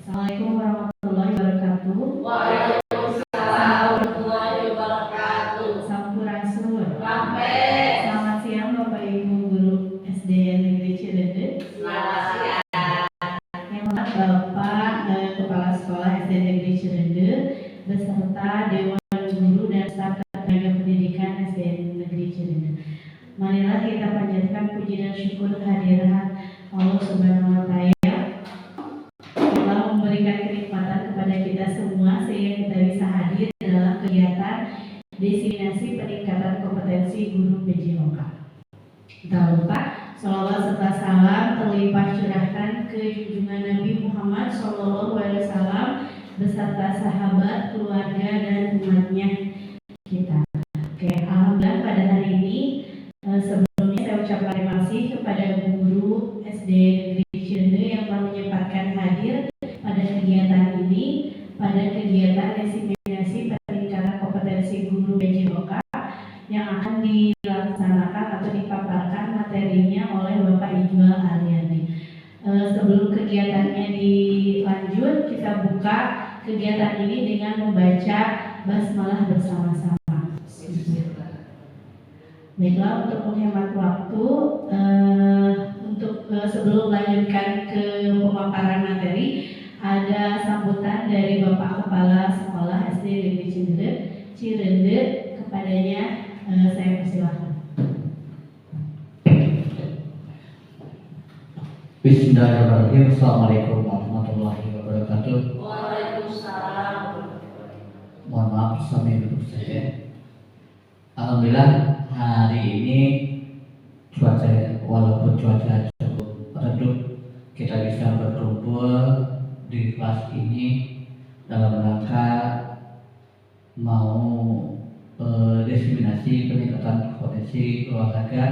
Assalamualaikum warahmatullahi wabarakatuh. Waalaikumsalam warahmatullahi wabarakatuh. Sampurasun. Rampe. Selamat siang Bapak Ibu Guru SD Negeri Ciledug. Selamat siang. Yang hormat Bapak Kepala Sekolah SD Negeri Ciledug beserta Dewan Guru dan staf tenaga pendidikan SD Negeri Ciledug. Marilah kita panjatkan puji dan syukur kehadiran Allah Subhanahu wa Ta'ala telah memberikan kenikmatan kepada kita semua sehingga kita bisa hadir dalam kegiatan destinasi peningkatan kompetensi guru PJOK. Tak lupa sholawat serta salam terlimpah curahkan ke junjungan Nabi Muhammad SAW beserta sahabat, keluarga dan umatnya kita. Oke, alhamdulillah pada hari ini sebelumnya saya ucapkan terima kasih kepada guru SD Negeri Ciledug yang telah menyempatkan hadir pada kegiatan ini, pada kegiatan destinasi peningkatan kompetensi guru PJOK yang akan dilaksanakan atau dipaparkan materinya oleh Bapak Ijwal Aryani. Sebelum kegiatannya dilanjut, kita buka kegiatan ini dengan membaca basmalah bersama-sama. Baiklah, untuk menghemat waktu, sebelum melanjutkan ke pemaparan materi, ada sambutan dari Bapak Kepala Sekolah SD Negeri Ciledug. Kepadanya saya persilahkan. Bismillahirrahmanirrahim. Assalamualaikum warahmatullahi wabarakatuh. Waalaikumsalam. Mohon maaf sampai duduk saja. Alhamdulillah hari ini walaupun cuaca cukup redup, kita bisa berkumpul di kelas ini dalam rangka mau diseminasi peningkatan kompetensi olahraga.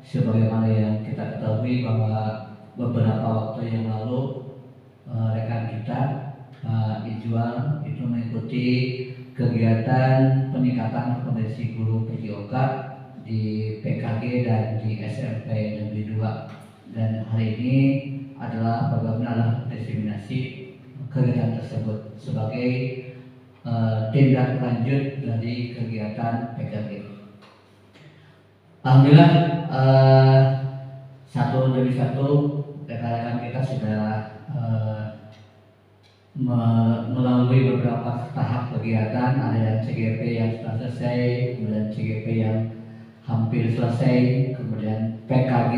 Sebagaimana yang kita ketahui bahwa beberapa waktu yang lalu rekan kita Ijwal itu mengikuti kegiatan peningkatan kompetensi guru PJOK di PKG dan di SMP Negeri 2, dan hari ini adalah bagaimana diseminasi kegiatan tersebut sebagai tindak lanjut dari kegiatan PKG. Alhamdulillah satu demi satu rekan-rekan kita sudah melalui beberapa tahap kegiatan. Ada yang CGP yang sudah selesai, kemudian CGP yang hampir selesai, kemudian PKG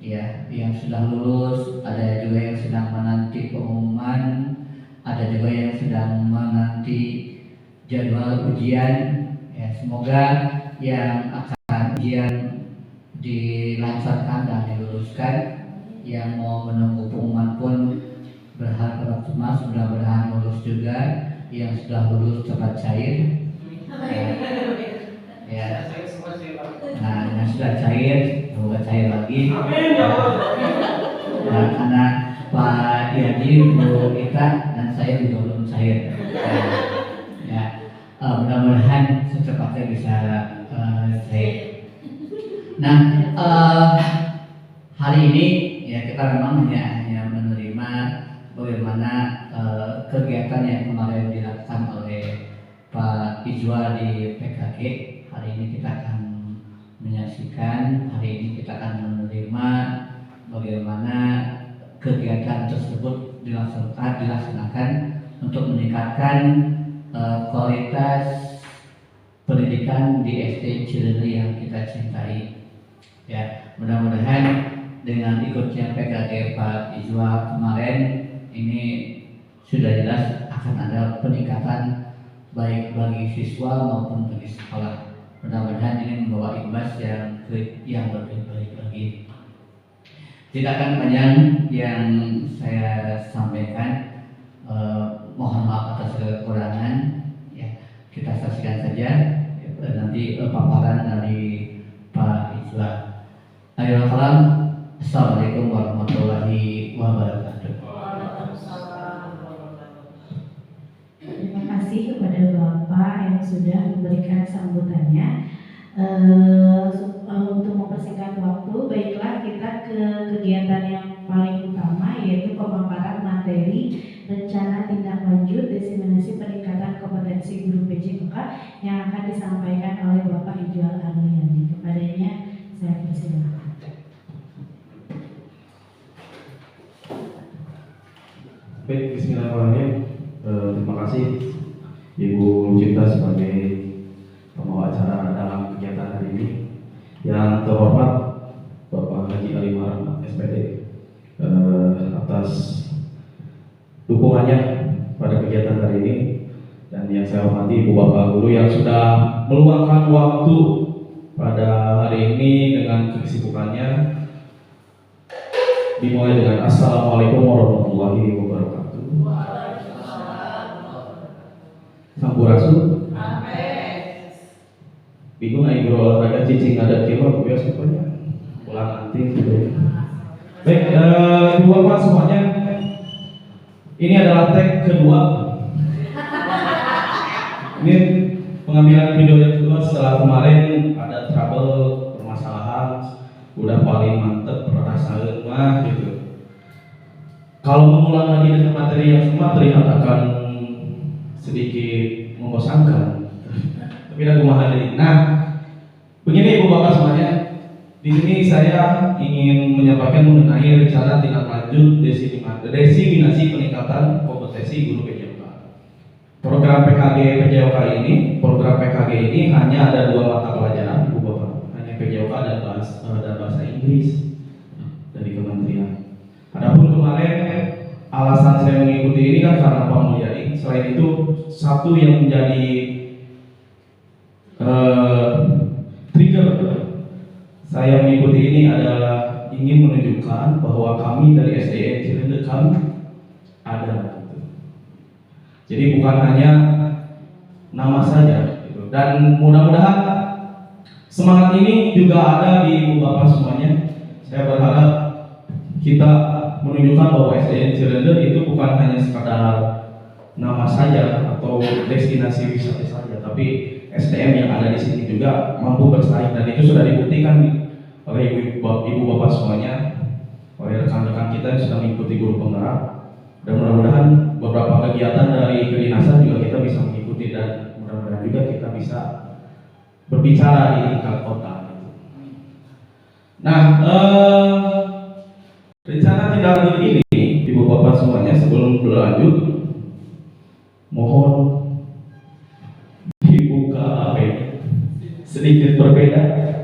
ya yang sudah lulus, ada juga yang sedang menanti pengumuman, ada juga yang sedang menanti jadwal ujian. Ya, semoga yang akan ujian dilancarkan dan diluluskan. Yang mau menunggu pengumuman pun berharap cemas, mudah-mudahan lulus juga. Yang sudah lulus cepat cair. Ya. Nah, yang sudah cair, semoga cair lagi. Nah, karena Pak Yadi, Bu Ita, dan saya juga belum cair. Ya, mudah-mudahan secepatnya bisa cair. Nah, hari ini ya kita memang hanya menerima bagaimana kegiatan yang kemarin dilakukan oleh Pak Ijwal di PKG. Hari ini kita akan menyaksikan, hari ini kita akan menerima bagaimana kegiatan tersebut dilaksanakan untuk meningkatkan kualitas pendidikan di SD Ciledug yang kita cintai. Ya, mudah-mudahan dengan ikutnya PKG Pak Ijwal kemarin ini sudah jelas akan ada peningkatan baik bagi siswa maupun bagi sekolah. Mudah-mudahan ini membawa imbas yang lebih baik lagi. Tidak akan panjang yang saya sampaikan. Mohon maaf atas kekurangan. Ya, kita saksikan saja nanti paparan dari Pak Ijwal. Ayo salam. Assalamualaikum warahmatullahi wabarakatuh. Terima kasih kepada Bapak yang sudah memberikan sambutannya. Untuk mempersingkat waktu, baiklah kita ke kegiatan yang paling utama, yaitu pemaparan materi rencana tindak lanjut diseminasi peningkatan kompetensi guru PJOK yang akan disampaikan oleh Bapak Ijual Arliandi. Kepadanya saya persilakan. Baik, bismillahirrahmanirrahim. Terima kasih Ibu Cinta sebagai pembawa acara dalam kegiatan hari ini. Yang terhormat Bapak Haji Ali Muhammad SPD atas dukungannya pada kegiatan hari ini, dan yang saya hormati Ibu Bapak Guru yang sudah meluangkan waktu pada hari ini dengan kesibukannya. Dimulai dengan Assalamualaikum warahmatullahi wabarakatuh. Sampurasun. Amin. Bingung ibu olahraga cicing ada kilo biasa pokoknya pulang nanti gitu. Baik, ibu bapak semuanya, ini adalah tag kedua. Ini pengambilan video yang kedua setelah kemarin ada trouble permasalahan, udah paling mantep perasaan mah gitu. Kalau mengulang lagi dengan materi yang sama terlihat akan sedikit membosankan. Tapi aku mahal. Nah, begini ibu bapak semuanya, di sini saya ingin menyampaikan mengenai rencana tindak lanjut diseminasi peningkatan kompetensi guru PJOK. Program PKG ini hanya ada 2 mata pelajaran ibu bapak, hanya PJOK dan bahasa Inggris dari kementerian. Adapun kemarin alasan saya mengikuti ini kan karena Pak Mulyadi. Selain itu, satu yang menjadi trigger saya mengikuti ini adalah ingin menunjukkan bahwa kami dari SDN Ciledug ada. Jadi bukan hanya nama saja, gitu. Dan mudah-mudahan semangat ini juga ada di ibu bapak semuanya. Saya berharap kita menunjukkan bahwa SDN Ciledug itu bukan hanya sekadar nama saja atau destinasi wisata saja, tapi SDM yang ada di sini juga mampu bersaing, dan itu sudah dibuktikan oleh ibu bapak semuanya, oleh rekan-rekan kita yang sudah mengikuti guru penggerak, dan mudah-mudahan beberapa kegiatan dari kedinasan juga kita bisa mengikuti, dan mudah-mudahan juga kita bisa berbicara di tingkat kota. Nah, rencana tindak lanjut ini ibu bapak semuanya, sebelum berlanjut mohon dibuka HP sedikit berbeda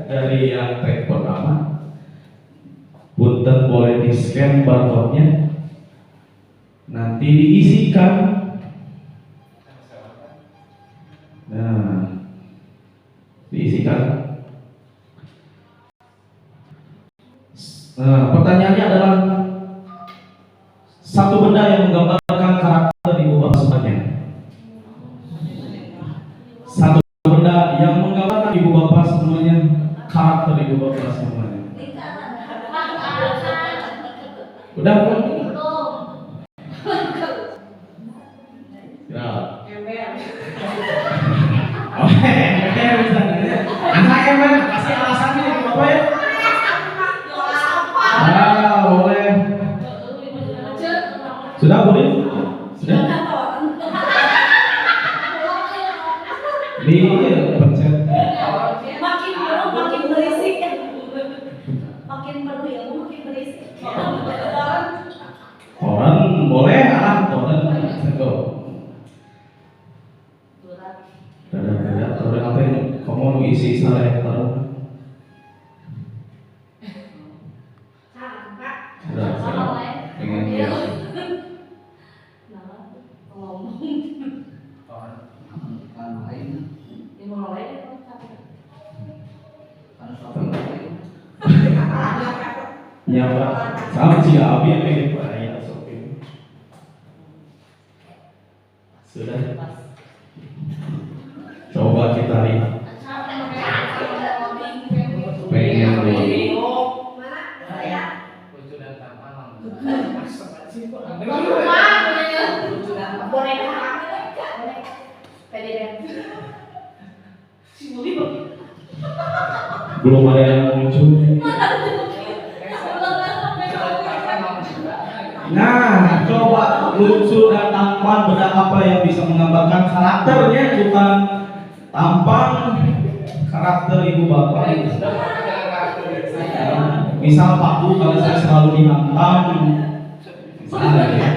dari yang tag pertama. Punten boleh di scan barcode-nya, nanti diisikan. Nah, diisikan. Nah, pertanyaannya adalah satu benda yang menggambarkan karakter ibu bapak semuanya. Satu benda yang menggambarkan ibu bapak semuanya, karakter ibu bapak semuanya. Udah belum? Ya. Oke, bisa. Anak ember, kasih alasannya ibu bapak ya. Boleh. Sudah boleh? Sudah. Di pencet. Makin berisik. Makin penuh ya, makin berisik. Orang boleh orang sego. Ada orang apa yang kamu mau isi salah taruh. Dengan dia. Ya Pak, sama sih Abi yang ini Pak ya sopir. Sudah. Coba kita lihat. Pengen dulu. Belum ada yang muncul. Nah, coba lucu dan apa yang bisa menggambarkan karakternya, bukan tampang karakter ibu bapak. Misal paku kalau saya selalu dihantam. Misalnya ya.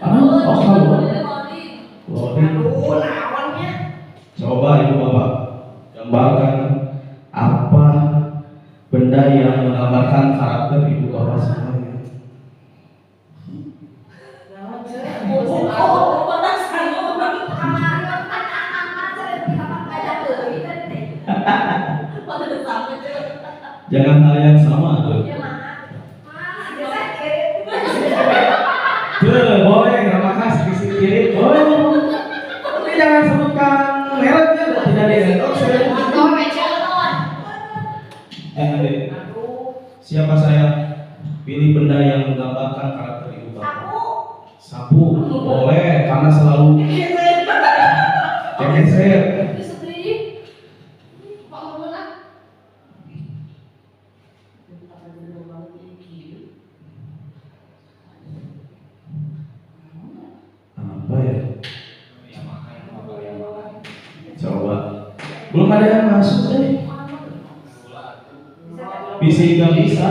Oh kalau coba ibu bapak gambarkan apa benda yang menggambarkan karakter ibu bapak semuanya. Jangan hal yang sama tuh. Tuh boleh nggak makasih kisi kiri. Boleh. Tapi jangan sebutkan mereknya, tidak di-endorse. Jangan deh. Siapa saya? Pilih benda yang menggambarkan karakter ibu bapak. Sapu. Boleh, karena selalu geser. Apa ya? Coba. Belum ada yang masuk deh. Visi nggak bisa.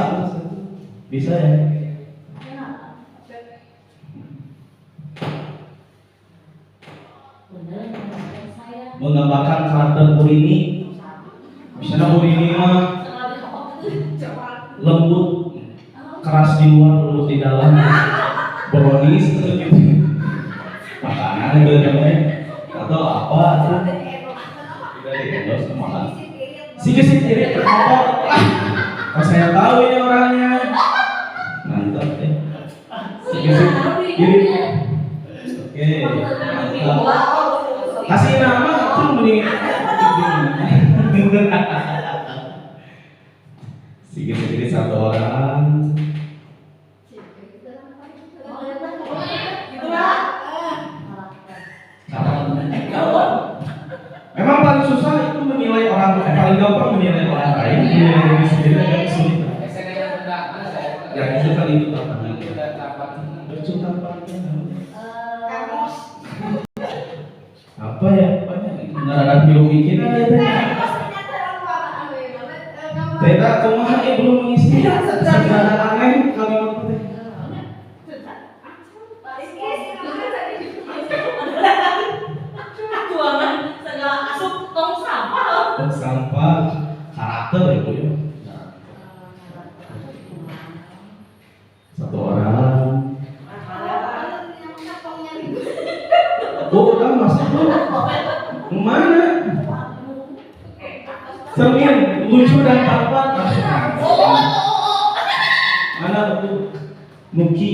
Bisa ya? Menggambarkan karakter Burini. Misalnya Burini mah lembut, keras di luar, lembut di dalam, brownies gitu. Makanan gitu namanya. Atau apa tuh? Tidak di-endorse mahal. Sikit kiri terkotor. Oh, saya tahu ini orangnya. Mantap deh. Sikit kiri. Oke. Mantap. Kasih nama tuh mending. Sikit satu orang. Memang paling susah itu menilai orang lain, paling gampang menilai orang lain, menilai diri sendiri agak sulit. Ya itu kan itu tantangan. Bercut tampaknya. Apa ya? Nggak ada belum bikin aja. Beda kumaha belum mengisi. Segala aneh kalimat teh. Sampah karakter itu ya. Satu orang. Oh, udah masuk tuh. Kemana? Cermin, lucu dan tampan. Mana tuh? Nuki.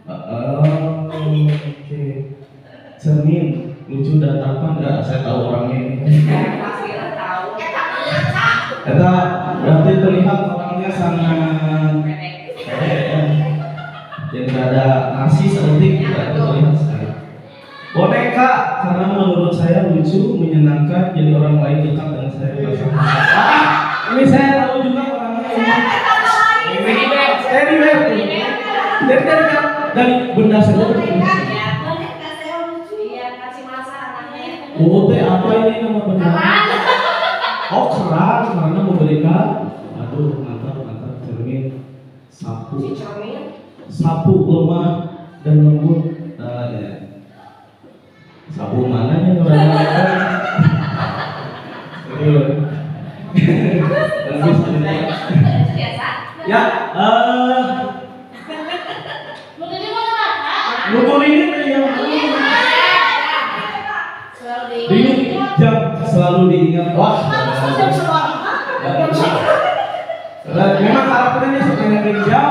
Oke. Cermin, lucu dan tampan. Enggak, saya tahu orangnya ini. Kita berarti terlihat orangnya sangat pendek ya. Jadi tidak ada narsis seperti kita terlihat sekali. Boneka karena menurut saya lucu, menyenangkan, jadi orang lain dekat dengan saya. Ini saya tahu juga orangnya. Ini dari benda saja. Oh, apa ini nama benda? Oh, keran karena memberikan. Aduh, mantap cermin. Sapu lemah dan lembut. Ya. Sapu mananya orang-orang? Ya, Nukur ini yang ini jam selalu diingat. Wah, memang karakternya sebenarnya jam.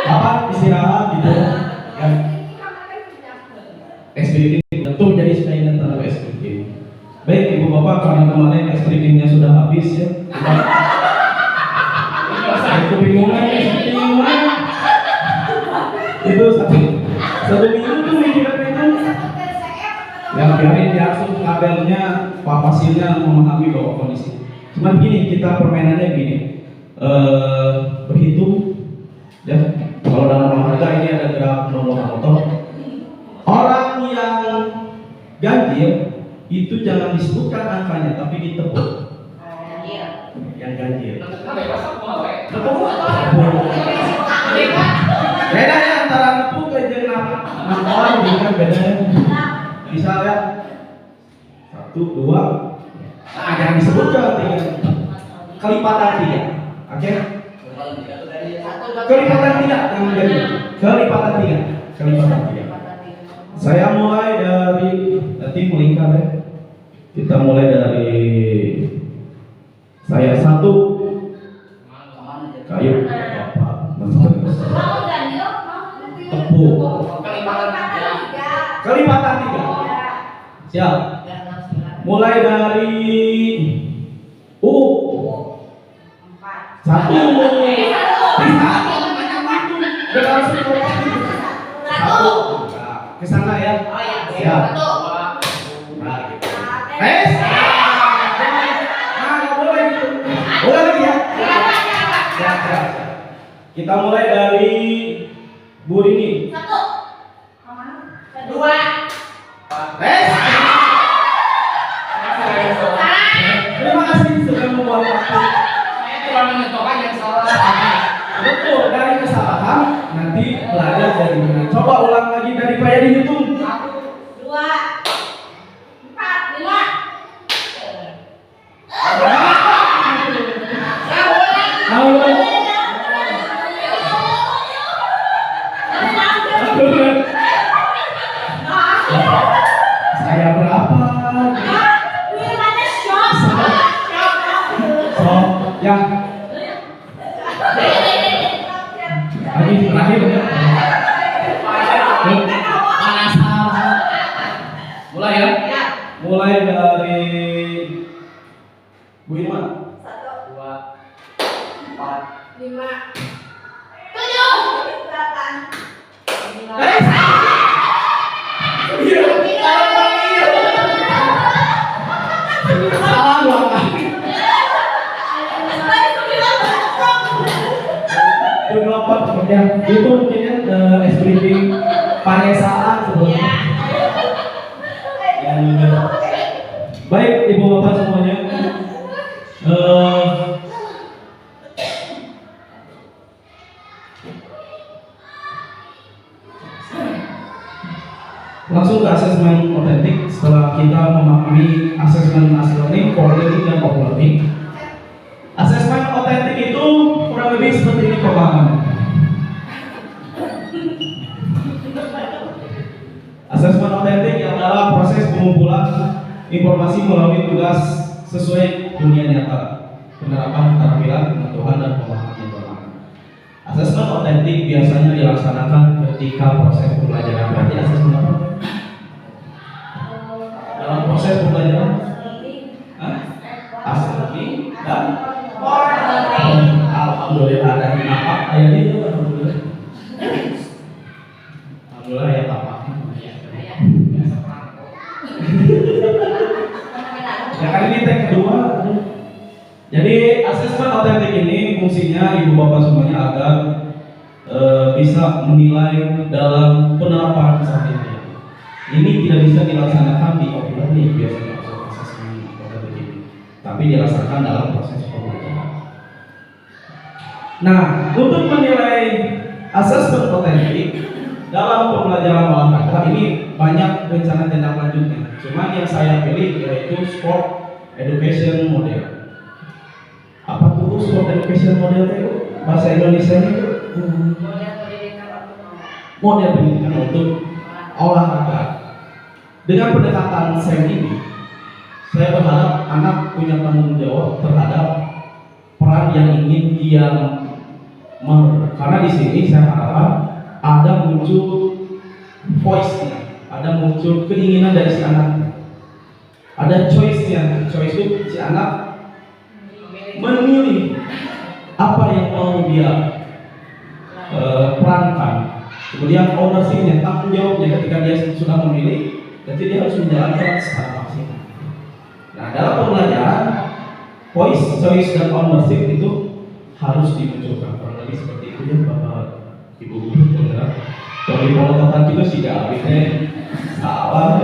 Apa istirahat gitu ya. SPG tentu menjadi saingan terhadap SPG. Baik ibu bapak, karena kemarin SPG-nya sudah habis ya. Saya kebingungan ya seperti gimana. Itu satu minggu tuh mikirin itu. Ya biarin diasuh kabelnya, Pak Pasilnya memahami bahwa kondisi. Cuman gini, kita permainannya gini, berhitung ya. ini ada graf nomor motor. Orang yang ganjil itu jangan disebutkan angkanya, tapi ditepuk. Yang ganjil. Tepuk. Beda ya antara nepuk dan nampol, bukan beda. Bisa ya? 1, 2. Nah, jangan disebutkan 3. Kelipatan 3. Oke? Kelipatan 3 yang ganjil. Kelipatan 3. Saya mulai dari nanti melingkar ya. Kita mulai dari saya 1 kayu Bapak tepuk kelipatan 3. Siap. Mulai dari U 1. Ke sana ya. Siap. Tes. Nah, boleh gitu. Boleh lagi ya. Siap. Kita mulai dari Bu Rini. 1, 2, Tes. Terima kasih sudah membuat waktu. Betul, dari kesalahan nanti belajar dari mana. Coba ulang lagi dari Pak Yadi hitung. 1, 2, 4, 5. Saya berapa? Yang lagi terakhir ya. Mulai ya. Mulai dari Bu Irma. 1, 2, 4. 5, 7, 8. Salah dua kali. Kemudian itu mungkin SPB panyesaan sebelumnya. Baik ibu bapak semuanya. Langsung ke asesmen otentik setelah kita memahami asesmen learning, core learning, dan open learning. Asesmen otentik itu kurang lebih seperti ini pemahamannya. Asesmen otentik adalah proses pengumpulan informasi melalui tugas sesuai dunia nyata, penerapan keterampilan, pengetahuan, dan pemahaman informasi. Asesmen otentik biasanya dilaksanakan ketika proses pembelajaran. Berarti asesmen apa? Dalam proses pembelajaran, asesmen dan alhamdulillah ada apa? Ayat itu alhamdulillah. Alhamdulillah ya apa? Ya kali ini tag kedua. Jadi asesmen otentik ini fungsinya ibu bapak semuanya agar bisa menilai dalam penerapan sehari-hari. Ini tidak bisa dilaksanakan di open learning biasanya asesmen otentik ini, tapi dilaksanakan dalam proses pembelajaran. Nah, untuk menilai asesmen otentik dalam pembelajaran olahraga ini banyak rencana tindak lanjutnya. Cuman yang saya pilih yaitu sport education model. Apa tuh sport education model itu? Bahasa Indonesia itu model pendidikan untuk olahraga. Dengan pendekatan SEM ini, saya berharap anak punya tanggung jawab terhadap peran yang ingin dia karena di sini saya harap ada muncul voice-nya, ada muncul keinginan dari si anak, ada choice-nya. Choice itu si anak memilih apa yang mau dia perankan. Kemudian ownership-nya, tanggung jawabnya ketika dia sudah memilih, jadi dia harus menjalankan secara maksimal. Nah, dalam pembelajaran voice, choice, dan ownership itu harus dimunculkan. Kurang lebih seperti itu ya Bapak Ibu guru. ototan itu sih gak habisnya salah.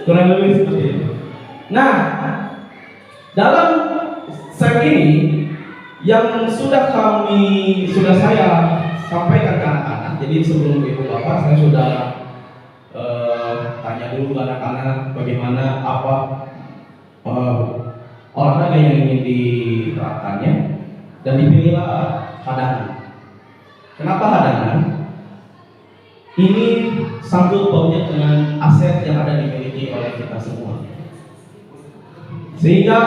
Kurang lebih seperti itu. Nah, dalam set ini yang sudah saya sampaikan ke anak-anak. Jadi sebelum ibu bapak saya sudah tanya dulu ke anak-anak bagaimana apa olahraga yang ingin diterapkannya, dan dipilihlah hadangan. Kenapa hadangan? Ini sangkut pautnya dengan aset yang ada dimiliki oleh kita semua. Sehingga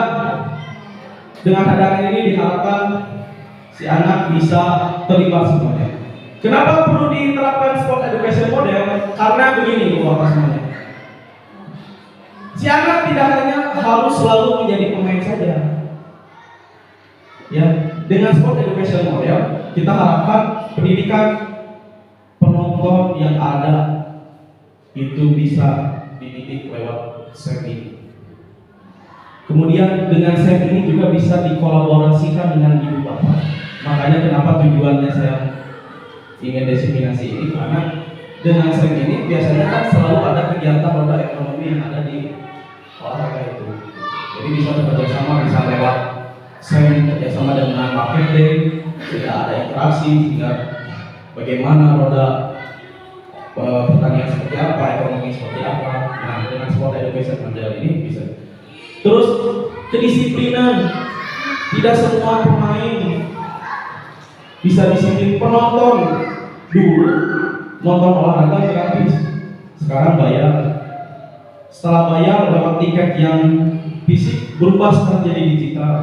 dengan hadangan ini diharapkan si anak bisa terlibat semuanya. Kenapa perlu diterapkan sport education model? Karena begini Bapak semuanya. Si anak tidak hanya harus selalu menjadi pemain saja. Ya, dengan sport education model kita harapkan pendidikan penonton yang ada itu bisa dididik lewat SEM ini. Kemudian dengan SEM ini juga bisa dikolaborasikan dengan ibu bapak. Makanya kenapa tujuannya saya ingin diseminasi ini, karena dengan SEM ini biasanya kan selalu ada kegiatan roda ekonomi yang ada di olahraga itu. Jadi bisa bekerja sama, bisa lewat SEM kerjasama dengan marketing, tidak ada interaksi, sehingga bagaimana roda pertanian seperti apa, ekonomi seperti apa. Nah, dengan sport education model ini bisa. Terus kedisiplinan, tidak semua pemain bisa disiplin. Penonton dulu nonton olahraga gratis, sekarang bayar. Setelah bayar lewat tiket yang fisik berubah sekarang jadi digital.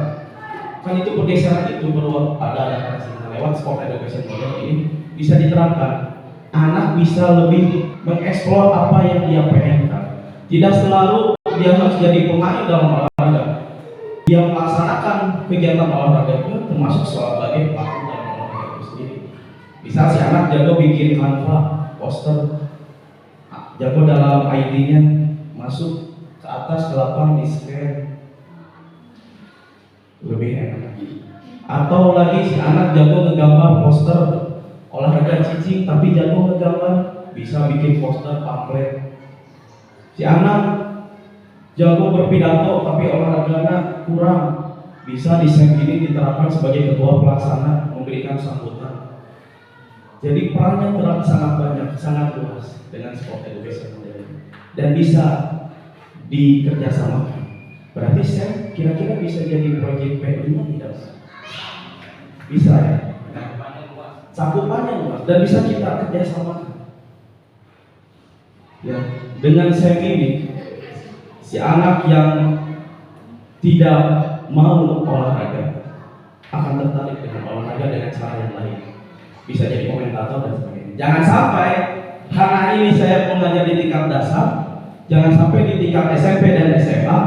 Kan itu pergeseran itu perlu ada adaptasi. Lewat sport education model ini bisa diterapkan. Anak bisa lebih mengeksplor apa yang dia pengenkan. Tidak selalu dia harus jadi pemain dalam olahraga. Dia melaksanakan kegiatan olahraga itu termasuk sebagai pelaku dalam olahraga itu sendiri. Bisa si anak jago bikin kanva, poster, jago dalam ID-nya, masuk ke atas ke lapang di scan, lebih enak. Atau lagi si anak jago ngegambar poster olahraga cicing tapi jago ngegambar, bisa bikin poster pamflet. Si anak jago berpidato tapi olahraganya kurang, bisa di SEM ini diterapkan sebagai ketua pelaksana memberikan sambutan. Jadi perannya sangat banyak, sangat luas dengan sport education model dan bisa dikerjasamakan. Berarti SEM kira-kira bisa jadi proyek P5 tidak? Bisa ya? Cakupannya luas dan bisa kita kerjasamakan. Ya, dengan SEM ini si anak yang tidak mau olahraga akan tertarik dengan olahraga dengan cara yang lain. Bisa jadi komentator dan sebagainya. Jangan sampai karena ini saya mengajar di tingkat dasar, jangan sampai di tingkat SMP dan SMA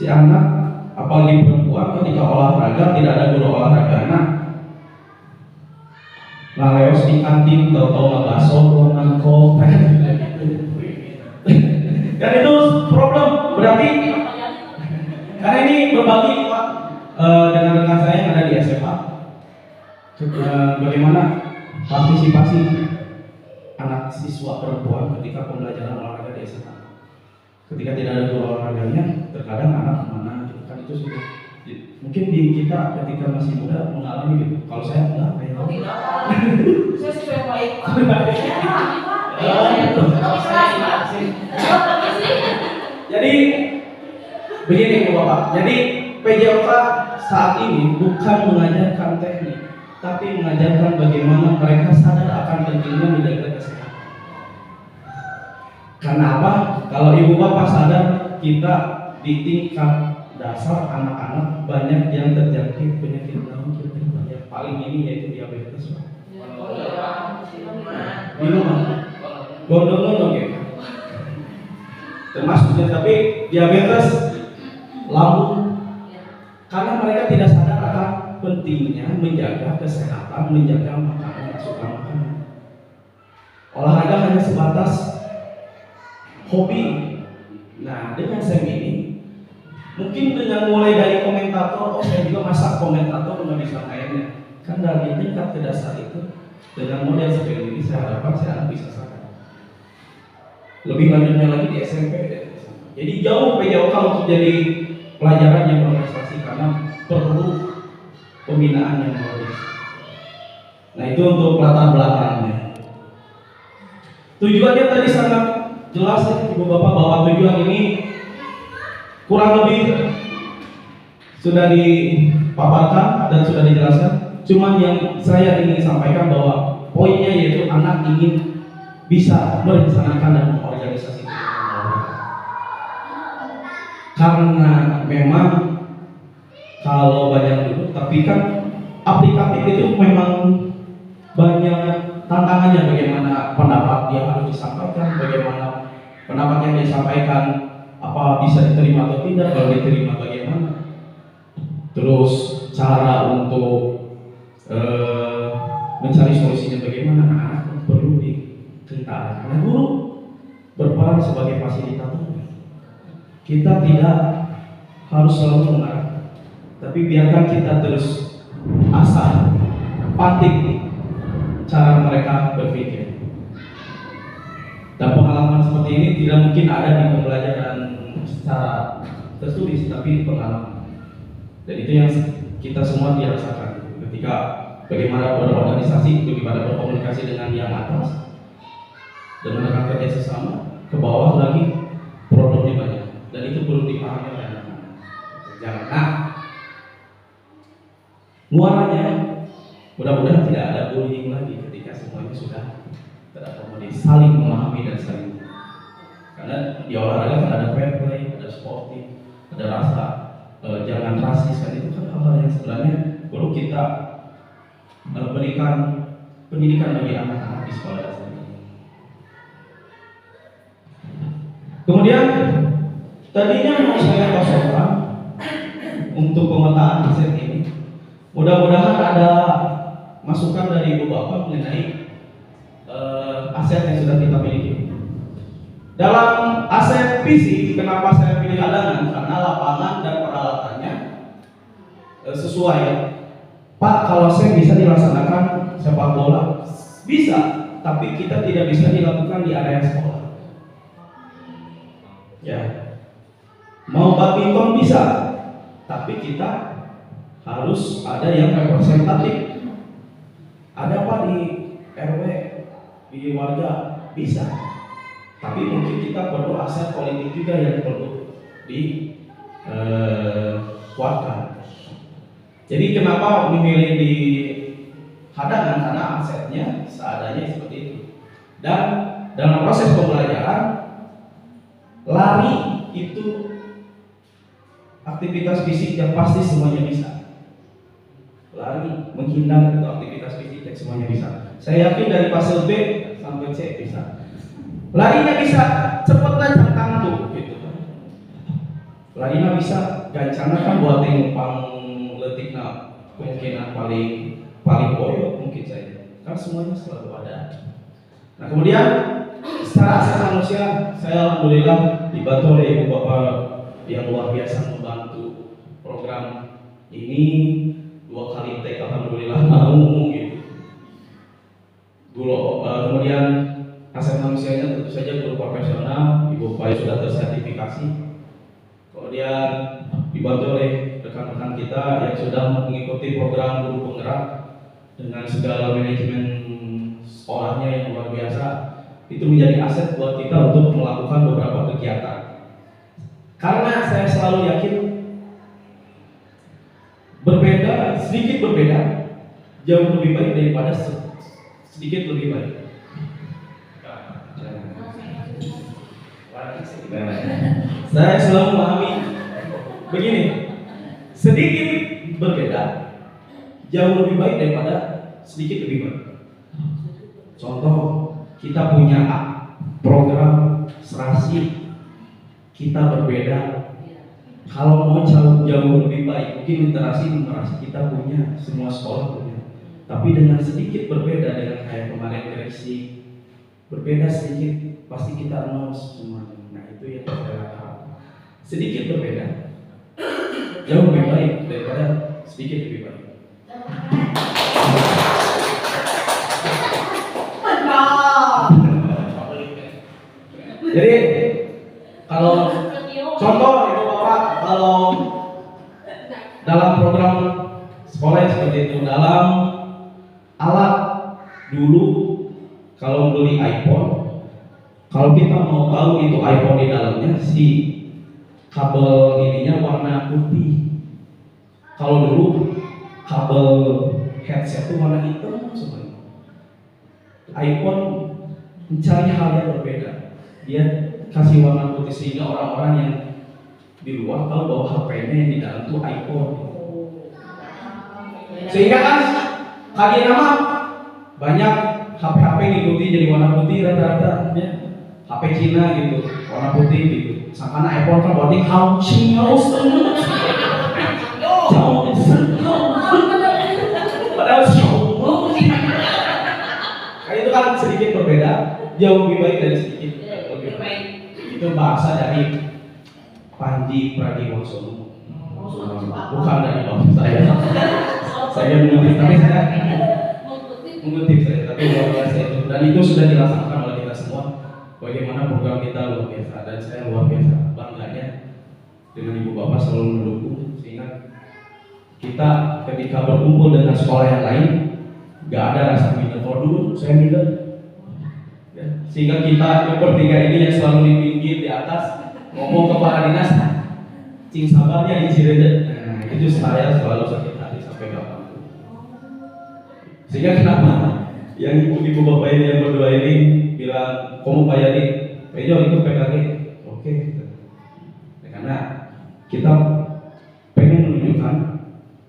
si anak apalagi perempuan ketika olahraga tidak ada guru olahraga, ngaleos di kantin, tahu-tahu ngebaso, nangkop, dan itu problem. Berarti karena ini berbagi dengan rekan saya yang ada di SMA, bagaimana partisipasi anak siswa perempuan ketika pembelajaran olahraga di SMA. Ketika tidak ada guru olahraganya, terkadang anak kemana gitu kan, itu sudah mungkin di kita ketika masih muda mengalami gitu. Kalau saya enggak kayak Saya sudah baik. Jadi begini Bapak. Jadi PJOK saat ini bukan mengajarkan teknik, tapi mengajarkan bagaimana mereka sadar akan pentingnya menjaga kesehatan. Karena apa? Kalau ibu bapak sadar, kita di tingkat dasar anak-anak banyak yang terjangkit penyakit dalam kita, yang paling ini yaitu diabetes. Minuman, gondong-gondong ya. Termasuknya tapi diabetes lambung, karena mereka tidak sadar akan pentingnya menjaga kesehatan, menjaga makanan, asupan makanan. Olahraga hanya sebatas hobi. Nah, dengan SEM ini mungkin dengan mulai dari komentator, saya juga masak komentator nggak bisa mainnya. Kan dari tingkat ke dasar itu Dengan model seperti ini saya harapkan saya anak bisa sadar. Lebih lanjutnya lagi di SMP dan SMA. Jadi jauh PJOK untuk jadi pelajaran yang berprestasi karena perlu pembinaan yang luar biasa. Nah itu untuk latar belakangnya. Tujuannya tadi sangat jelas ya Ibu Bapak bahwa tujuan ini kurang lebih sudah dipaparkan dan sudah dijelaskan. Cuman yang saya ingin sampaikan bahwa poinnya yaitu anak ingin bisa merencanakan dan mengorganisasikan karena memang kalau banyak duduk tapi kan aplikatif itu memang banyak tantangannya, bagaimana pendapat dia harus disampaikan, bagaimana pendapat yang disampaikan apa bisa diterima atau tidak, kalau diterima bagaimana, terus cara untuk mencari solusinya bagaimana. Anak perlu diceritakan. Nah, guru berperan sebagai fasilitator. Kita tidak harus selalu mengarah, tapi biarkan kita terus asah, patik cara mereka berpikir. Dan pengalaman seperti ini tidak mungkin ada di pembelajaran secara tertulis, tapi pengalaman. Dan itu yang kita semua dirasakan ketika bagaimana berorganisasi, bagaimana berkomunikasi dengan yang atas dan mereka kerja sesama, ke bawah lagi produknya banyak, dan itu perlu dipahami oleh anak-anak. Jangan muaranya mudah-mudahan tidak ada bullying lagi ketika semuanya sudah terakomodir, saling memahami dan saling, karena di olahraga kan ada fair play, ada sportif, ada rasa jangan rasis, kan itu kan hal-hal yang sebenarnya perlu kita berikan pendidikan bagi anak-anak di sekolah dasar. Kemudian tadinya mau saya kosongkan untuk pemetaan aset ini. Mudah-mudahan ada masukan dari Ibu Bapak mengenai aset yang sudah kita miliki. Dalam aset fisik, kenapa saya pilih cadangan? Karena lapangan dan peralatannya sesuai. Pak, kalau saya bisa dilaksanakan sepak bola, bisa, tapi kita tidak bisa dilakukan di area sekolah. Ya, mau badminton bisa, tapi kita harus ada yang representatif. Ada Pak di RW, di warga, bisa, tapi mungkin kita perlu aset politik juga yang perlu dikuatkan. Jadi kenapa memilih di cadangan? Karena asetnya seadanya seperti itu. Dan dalam proses pembelajaran, lari itu aktivitas fisik yang pasti semuanya bisa. Lari, menghindar itu aktivitas fisik yang semuanya bisa. Saya yakin dari pasal B sampai C bisa. Larinya bisa, cepatlah cangkang tuh gitu. Larinya bisa, gancana kan buat yang letikna kemungkinan paling boyok mungkin saja. Kan semuanya selalu ada. Nah kemudian secara aset manusia, saya alhamdulillah dibantu oleh Ibu Bapak yang luar biasa membantu program ini. 2 kali take alhamdulillah mau gitu. Kemudian aset manusianya tentu saja guru profesional, Ibu Bapak sudah tersertifikasi. Kemudian dibantu oleh rekan-rekan kita yang sudah mengikuti program guru penggerak dengan segala manajemen sekolahnya yang luar biasa. Itu menjadi aset buat kita untuk melakukan beberapa kegiatan. Karena saya selalu yakin berbeda, sedikit berbeda jauh lebih baik daripada sedikit lebih baik. Saya selalu memahami begini, sedikit berbeda jauh lebih baik daripada sedikit lebih baik. Contoh, kita punya program serasi, kita berbeda. Kalau mau jauh lebih baik, mungkin literasi kita punya, semua sekolah punya. Tapi dengan sedikit berbeda dengan kayak kemarin koreksi, berbeda sedikit, pasti kita nol semuanya. Nah itu yang saya harap. Sedikit berbeda, jauh lebih baik daripada sedikit lebih baik. sekolah seperti itu. Dalam alat dulu kalau beli iPhone, kalau kita mau tahu itu iPhone di dalamnya si kabel ininya warna putih. Kalau dulu kabel headset itu warna hitam sebenarnya. iPhone mencari hal yang berbeda. Dia kasih warna putih sehingga orang-orang yang di luar tahu bahwa HP-nya yang di dalam itu iPhone. Sehingga kan kali nama banyak HP-HP ngikuti jadi warna putih rata-rata ya. HP Cina gitu, warna putih gitu. Karena iPhone kan berarti harus padahal itu kan sedikit berbeda, jauh lebih baik dari sedikit lebih baik. Itu bahasa dari Panji Pragiwaksono, bukan dari bapak saya. Saya mengutip, tapi saya mengutip saya, tapi luar biasa itu. Dan itu sudah dilaksanakan oleh kita semua. Bagaimana program kita luar biasa, dan saya luar biasa bangganya dengan ibu bapak selalu mendukung, sehingga kita ketika berkumpul dengan sekolah yang lain gak ada rasa minder. Kalau dulu saya minder ya, sehingga kita yang bertiga ini yang selalu di pinggir di atas ngomong kepala dinas cing sabarnya di Cirende. Nah, itu saya selalu sakit hati sampai kapan. Sehingga kenapa yang ibu bapak ini yang berdua ini bilang kamu Pak Yani, Pejo ikut PKG, oke. Karena kita pengen menunjukkan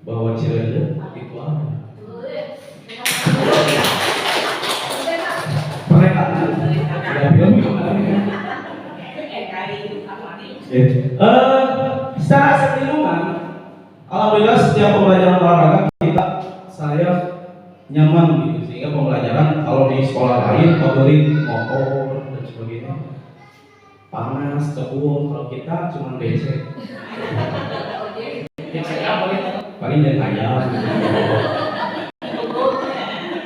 bahwa Cirende itu ada. Mereka secara aspek lingkungan, alhamdulillah setiap pembelajaran olahraga saya nyaman gitu, sehingga pembelajaran kalau di sekolah lain favorit motor dan sebagainya panas, kebun, kalau kita cuma BC paling dan ayam gitu.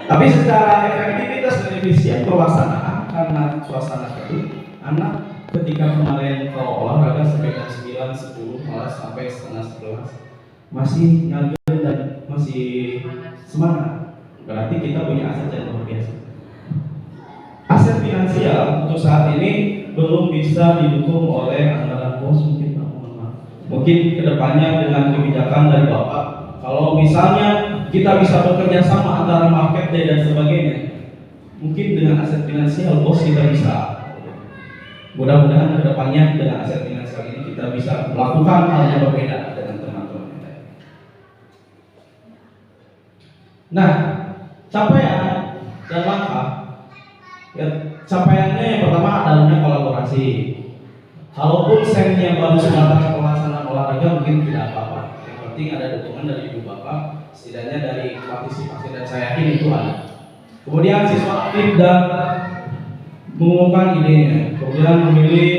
Tapi secara efektivitas dan efisien pelaksanaan karena suasana teduh, anak ketika kemarin kalau olahraga sampai jam 9, 10, malah sampai setengah 11 masih nyagel dan masih semangat. Berarti kita punya aset yang luar biasa. Aset finansial untuk saat ini belum bisa didukung oleh anggaran pos mungkin Pak. Mungkin kedepannya dengan kebijakan dari Bapak, kalau misalnya kita bisa bekerja sama antara market day dan sebagainya, mungkin dengan aset finansial bos kita bisa. Mudah-mudahan kedepannya dengan aset finansial ini kita bisa melakukan hal yang berbeda dengan teman-teman kita. Nah, capaian dan langkah, ya, capaiannya yang pertama adanya kolaborasi. Kalaupun sen yang baru sebatas pelaksanaan olahraga mungkin tidak apa-apa. Yang penting ada dukungan dari ibu bapak, setidaknya dari partisipasi, dan saya yakin itu ada. Kemudian siswa aktif dan mengumumkan idenya, kemudian memilih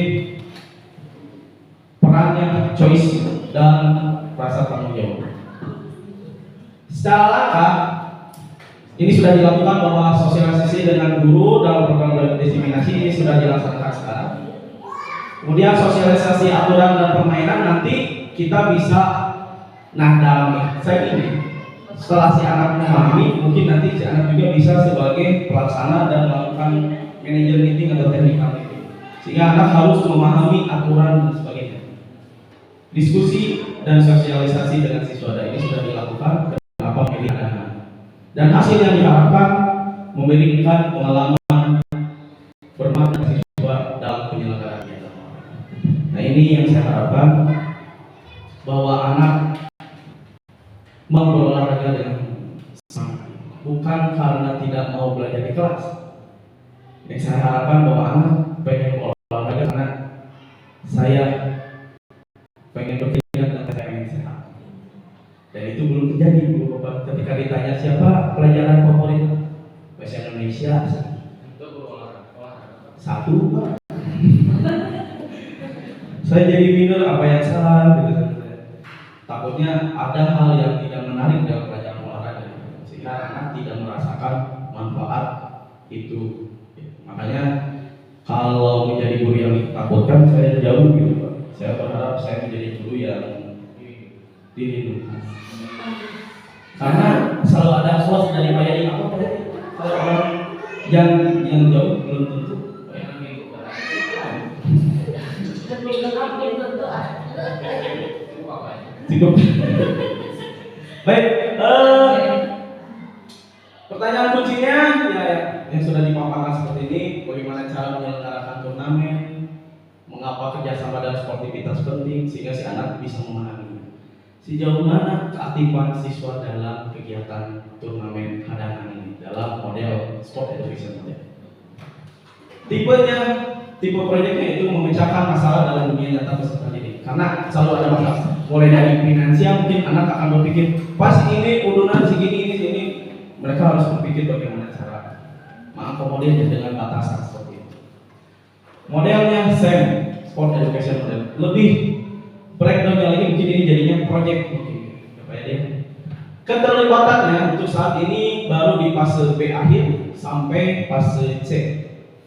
perannya, choice dan rasa tanggung jawab. Secara langkah ini sudah dilakukan bahwa sosialisasi dengan guru dalam program diseminasi ini sudah dilaksanakan sekarang. Kemudian sosialisasi aturan dan permainan nanti kita bisa dalam saya ini setelah si anak memahami, mungkin nanti si anak juga bisa sebagai pelaksana dan melakukan manajer meeting atau technical meeting, sehingga anak harus memahami aturan dan sebagainya. Diskusi dan sosialisasi dengan siswa ini sudah dilakukan beberapa pilihan, dan hasil yang diharapkan memberikan pengalaman bermakna siswa dalam penyelenggaraan kegiatan. Nah, ini yang saya harapkan, bahwa anak mau berolahraga dengan semangat, bukan karena tidak mau belajar di kelas. Yang saya harapkan bahwa anak pengen olahraga karena saya pengen berpikir dan saya pengen sehat. Dan itu belum terjadi Bu Bapak. Ketika ditanya siapa pelajaran favorit, bahasa Indonesia satu Pak. Saya jadi minder apa yang salah gitu. Takutnya ada hal yang tidak menarik dalam pelajaran olahraga, sehingga anak tidak merasakan manfaat itu. Makanya kalau menjadi guru yang ditakutkan, saya jauh gitu Pak. Saya berharap saya menjadi guru yang dilindungi. Karena yang jauh belum tentu. Cukup. Baik, pertanyaan kuncinya ya yang sudah dipaparkan seperti ini, bagaimana cara menyelenggarakan turnamen, mengapa kerjasama dan sportivitas penting sehingga si anak bisa memahami. Sejauh mana keaktifan siswa dalam kegiatan turnamen hadangan ini dalam model sport education model. Tipe proyeknya itu memecahkan masalah dalam dunia nyata peserta didik. Karena selalu ada masalah. Mulai dari finansial mungkin anak akan berpikir pas ini udunan segini ini mereka harus berpikir bagaimana cara mengakomodir dengan batasan seperti itu. Modelnya SEM, Sport Education Model, lebih breakdownnya lagi mungkin ini jadinya project mungkin. Keterlibatannya untuk saat ini baru di fase B akhir sampai fase C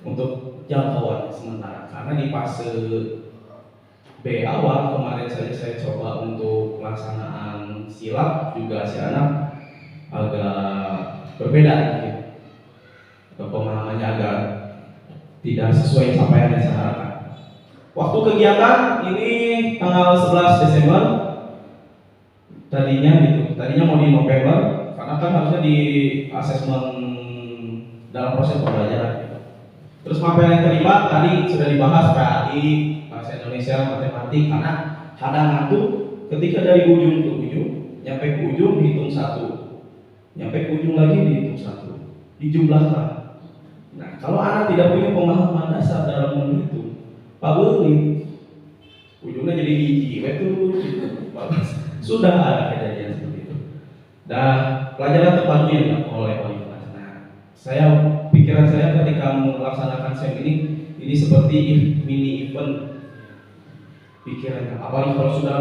untuk jangkauan sementara. Karena di fase B awal kemarin saja saya coba untuk pelaksanaan silap juga si anak agak berbeda gitu. Pemahamannya agak tidak sesuai apa yang saya harapkan. Waktu kegiatan ini tanggal 11 Desember tadinya mau di November karena kan harusnya di asesmen dalam proses pembelajaran gitu. Terus apa yang terlibat tadi sudah dibahas PAI, bahasa Indonesia, matematik, karena hadangan itu ketika dari ujung ke ujung, nyampe ke ujung dihitung 1, nyampe ke ujung lagi dihitung 1, dijumlahkan. Nah, kalau anak tidak punya pemahaman dasar dalam menghitung, Pak Beli, ujungnya jadi hiji, itu sudah ada kejadian seperti itu. Dan pelajaran terpadu yang dilakukan oleh wali kelas. Nah, pikiran saya ketika melaksanakan SEM ini seperti mini event pikirannya. Apalagi kalau sudah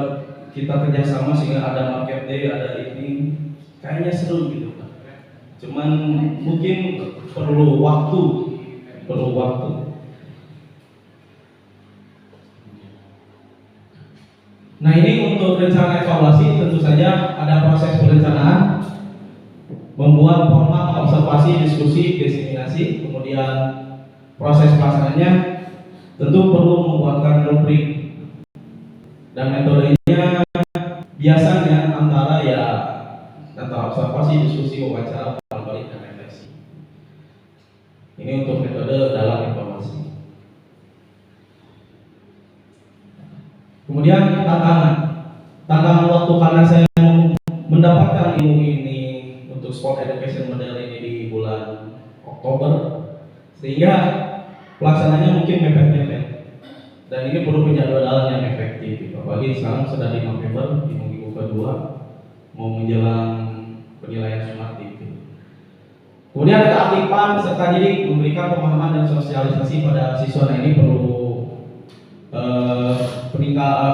kita kerjasama sehingga ada market day, ada ini, kayaknya seru gitu. Cuman mungkin perlu waktu. Nah ini untuk rencana evaluasi tentu saja ada proses perencanaan, membuat format observasi, diskusi, diseminasi, kemudian proses pelaksanaannya tentu perlu membuatkan rubrik dan metodenya biasanya antara observasi, diskusi, wawancara, balik dan refleksi. Ini untuk metode dalam evaluasi. Kemudian tantangan waktu karena saya mendapatkan ilmu ini untuk sport education model ini di bulan Oktober, sehingga pelaksananya mungkin mepet-mepet dan ini perlu penjadwalan yang efektif. Apalagi sekarang sudah di November, di minggu kedua mau menjelang penilaian sumatif. Kemudian keaktifan peserta didik memberikan pemahaman dan sosialisasi pada siswa. Nah ini perlu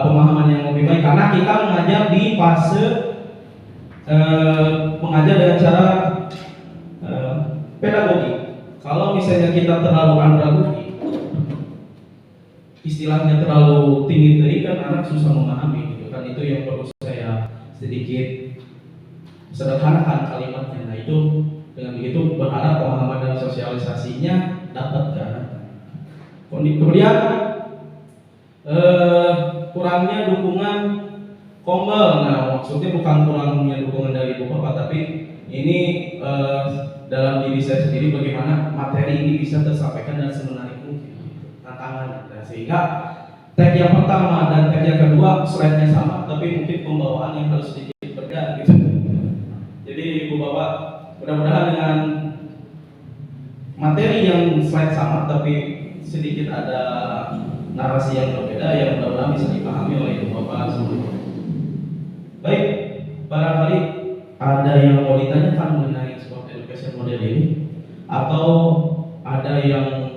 pemahaman yang lebih baik karena kita mengajar di fase mengajar dengan cara pedagogi. Kalau misalnya kita terlalu andragogi, istilahnya terlalu tinggi kan anak susah memahami gitu kan. Itu yang perlu saya sedikit sederhanakan kalimatnya. Nah itu dengan begitu berharap pemahaman dan sosialisasinya dapat kan. Kemudian kurangnya dukungan Kombel. Nah maksudnya bukan kurangnya dukungan dari Ibu Bapak, tapi ini dalam diri saya sendiri bagaimana materi ini bisa tersampaikan dan semenarik mungkin tantangannya. Nah, sehingga tag yang pertama dan tag yang kedua slide-nya sama, tapi mungkin pembawaan yang harus sedikit berbeda gitu. Jadi Ibu Bapak mudah-mudahan dengan materi yang slide sama tapi sedikit ada narasi yang berbeda yang mudah-mudahan bisa dipahami oleh Ibu Bapak semua. Baik, barangkali ada yang mau ditanyakan mengenai sport education model ini atau ada yang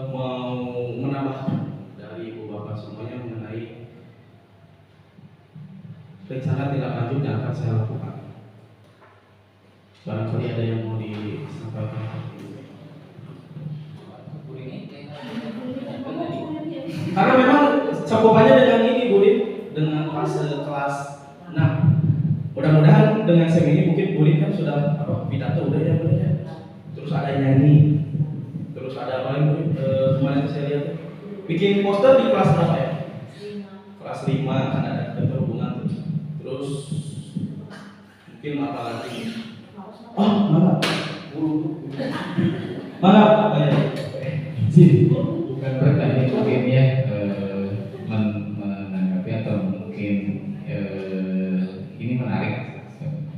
mau menambahkan dari Ibu Bapak semuanya mengenai rencana tindak lanjut yang akan saya lakukan. Barangkali ada yang mau disampaikan. Karena memang cakupannya dengan ini Bu Rin, dengan fase kelas 6. Mudah-mudahan dengan SEM ini mungkin murid kan sudah pidato udah ya murid ya. Terus ada nyanyi. Terus ada apa lagi murid? Kemarin saya lihat bikin poster di kelas berapa ya? Kelas 5 kan ada keterhubungan tuh. Terus mungkin apa lagi? Oh, maaf. Maaf, bukan bertanya mungkin ya menanggapi atau mungkin ini menarik.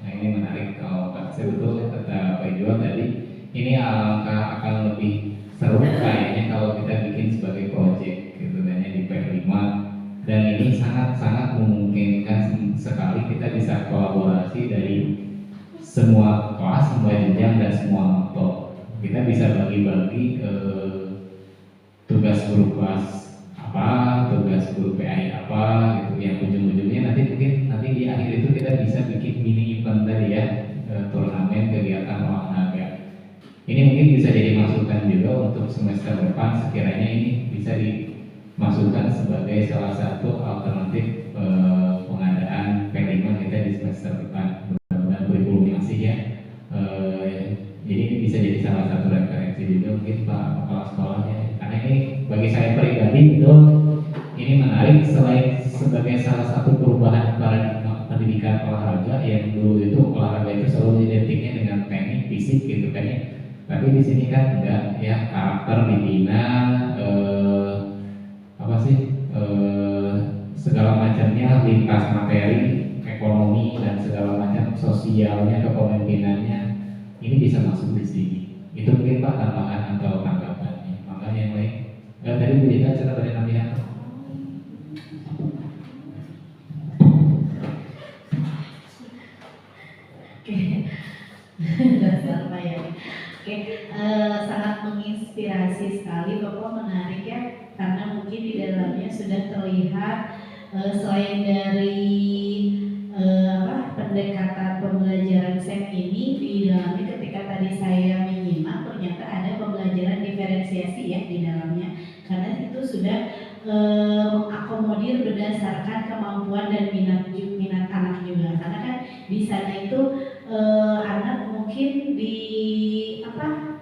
Nah ini menarik kalau saya betul kata Pak Ijo tadi, ini alangkah akan lebih seru kayaknya kalau kita bikin sebagai project gitu kan ya di PR5, dan ini sangat memungkinkan sekali kita bisa kolaborasi dari semua kelas, semua jenjang dan semua kelompok. Kita bisa bagi-bagi tugas guru kelas apa, tugas guru PI apa gitu, yang ujung-ujungnya nanti di akhir itu kita bisa bikin mini event tadi ya, turnamen kegiatan olahraga. Ini mungkin bisa jadi masukan juga untuk semester depan, sekiranya ini bisa dimasukkan sebagai salah satu alternatif pengadaan P5 kita di semester depan. Mudah-mudahan kurikulum masih ya. Jadi ini bisa jadi salah satu referensi juga mungkin Pak Kepala Sekolahnya. Karena ini bagi saya pribadi itu ini menarik, selain sebagai salah satu perubahan paradigma pendidikan olahraga yang dulu itu olahraga itu selalu identiknya dengan teknik fisik gitu kan ya. Tapi di sini kan enggak ya, karakter dibina, segala macamnya, lintas materi, ekonomi dan segala macam sosialnya, kepemimpinannya ini bisa masuk di sini. Itu mungkin Pak tambahan atau tanggapannya. Makanya yang lain tadi Bu Dita cerita dari Nabihan. Oke, dasar Pak ya. Oke, sangat menginspirasi sekali Bapak, menarik ya, karena mungkin di dalamnya sudah terlihat selain dari pendekatan pembelajaran SEM ini, di dalamnya ketika tadi saya menyimak ternyata ada pembelajaran diferensiasi ya di dalamnya, karena itu sudah mengakomodir berdasarkan kemampuan dan minat anak juga, karena kan di sana itu anak mungkin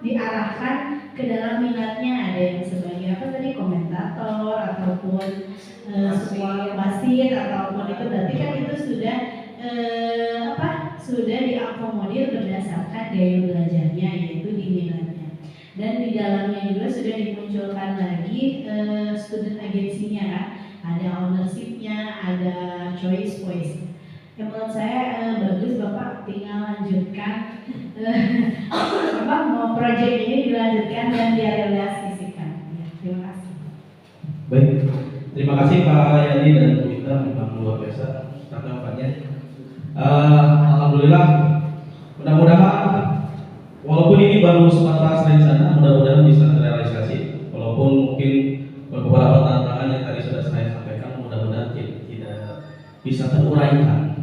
diarahkan ke dalam minatnya, ada yang sebagai komentator ataupun sebuah wasit ataupun itu, berarti kan itu sudah diakomodir berdasarkan gaya belajarnya, yaitu di minatnya. Dan di dalamnya juga sudah dimunculkan lagi student agensinya kan, ada ownership-nya, ada choice voice. Yang menurut saya bagus, Bapak tinggal lanjutkan mau proyek ini dilanjutkan dan direalisasikan. Ya, terima kasih. Baik, terima kasih Pak Yani dan Bu Ita, memang luar biasa tanggapannya. Alhamdulillah, mudah-mudahan walaupun ini baru sebatas rencana, mudah-mudahan bisa terrealisasi. Walaupun mungkin beberapa tantangan yang tadi sudah saya sampaikan, mudah-mudahan tidak bisa teruraikan.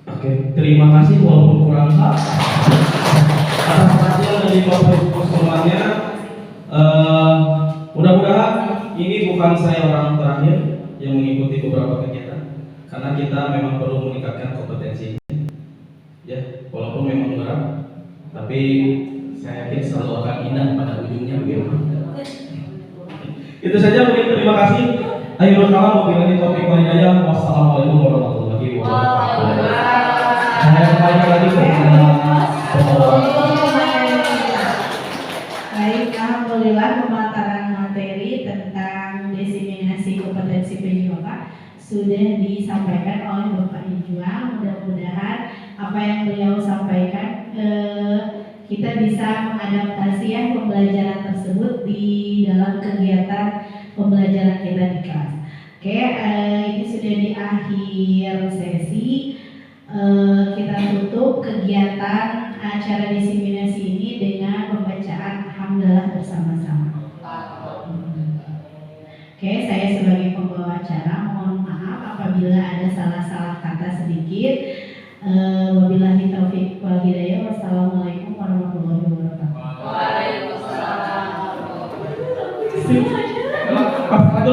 Oke, terima kasih walaupun kurang atas perhatian dari Bapak semuanya. Mudah-mudahan ini bukan saya orang terakhir yang mengikuti beberapa kegiatan, karena kita memang perlu meningkatkan kompetensi. Ya, walaupun memang berat, tapi saya yakin selalu akan indah pada ujungnya. Itu saja, mungkin terima kasih. Akhirul kalam, wabillahi taufiq wal hidayah. Wassalamualaikum warahmatullahi wabarakatuh. Saya kembali lagi ke Baik, alhamdulillah pemaparan materi tentang diseminasi kompetensi PJOK sudah disampaikan oleh Bapak Ijuang. Mudah-mudahan apa yang beliau sampaikan kita bisa mengadaptasi ya pembelajaran tersebut di dalam kegiatan pembelajaran kita di kelas. Oke, ini sudah di akhir sesi. Kita tutup kegiatan acara diseminasi ini dengan pembacaan hamdalah bersama-sama. Oke, saya sebagai pembawa acara mohon maaf apabila ada salah-salah kata sedikit. Wabillahi taufiq wal hidayah. Wassalamualaikum warahmatullahi wabarakatuh. Waalaikumsalam. Pak,